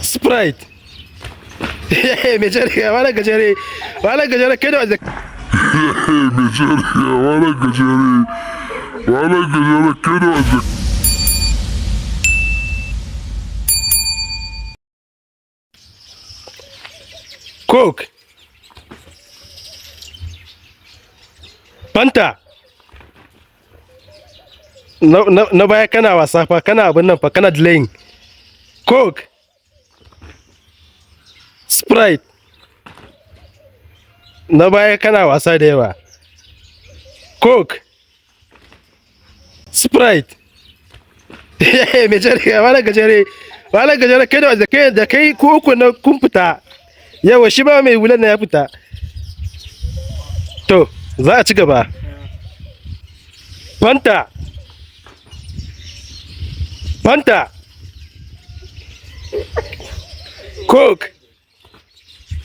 Sprite. Me jere wala gajere. Wala gajere kai da me jere wala gajere. Wala gajere kai da Coke. Fanta. Na baya kana wasa fa, kana abin nan fa, kana delaying. Coke. Sprite. Na baya kana wasa da yawa. Coke. Sprite. Me jere wala gajere. Wala gajere kai da kai ko uku na kun fita. Yawa shi ba mai wulan na ya fita. To, za a ci gaba. Fanta. Fanta. Coke.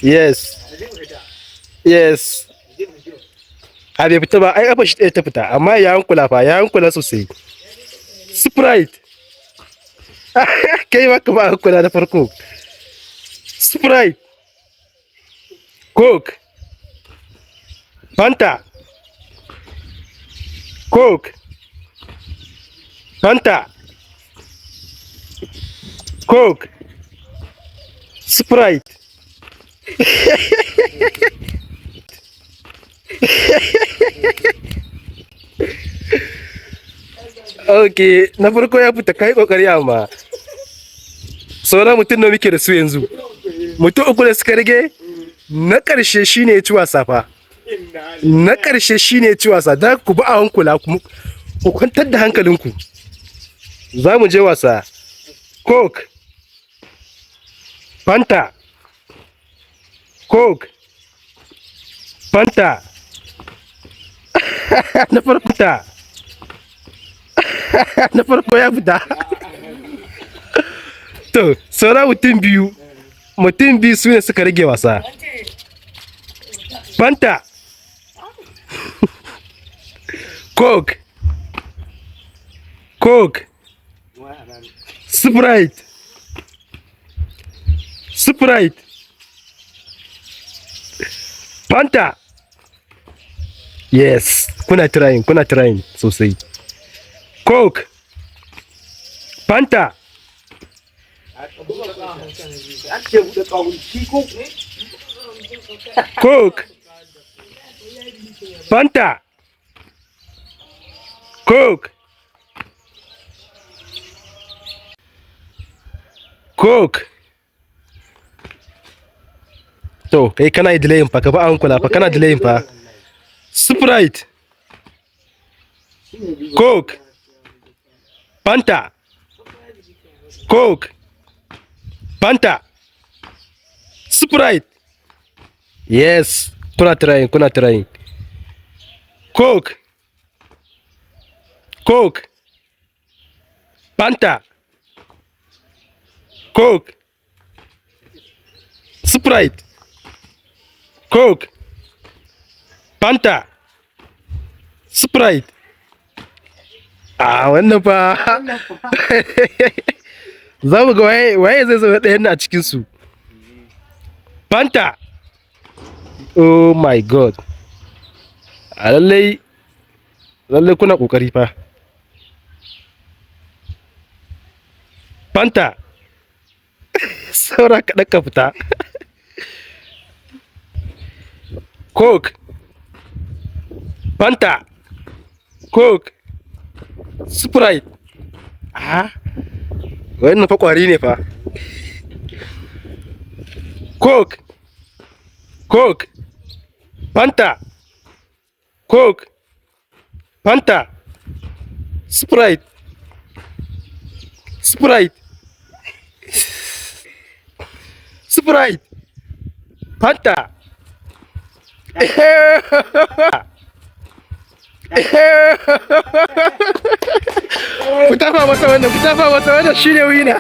Yes. Yes. A bai fita ba, ai kafa shi ta fita, amma ya hankula fa, ya hankula sosai. Sprite. Kai maka ba hankula da farko. Sprite. Coke. Fanta. Coke. Fanta. Coke. Sprite. Okay, na farko ya fita kai kokari amma. Sauran mutum nawa muke da su yanzu? Mutum uku da suka rage? Na ƙarshe shine ya ci wasa fa. Na ƙarshe shine ya ci wasa. Da ku ba a hankula ku kwantar da hankalinku. Za mu je wasa. Coke. Fanta. Coke. Fanta. Na farko ta. Na farko ya fita. To, sauran mutum biyu. Mutum biyu su ne suka rage wasa. Fanta. Coke. Coke. Sprite. Sprite. Fanta. Yes, kuna trying sosai. Coke. Fanta. Coke. Fanta. Coke. Coke. To, kai kana delaying fa, ka ba an kula fa, kana delaying fa. Sprite. Coke. Fanta. Coke. Fanta. Sprite. Yes, kuna trying. Coke. Coke. Fanta. Coke. Sprite. Coke. Fanta. Sprite. Wannan fa. Za mu ga waye zai zama ɗayan a cikinsu. Fanta. Oh my God. A lallai kuna ƙoƙari fa. Fanta. Saura kaɗan ka fita. Coke. Fanta. Coke. Sprite. Wannan fa ƙwari ne fa. Coke. Coke. Fanta. Coke. Fanta. Sprite. Sprite. Sprite. Fanta. Ku tafa masa wannan shine wina.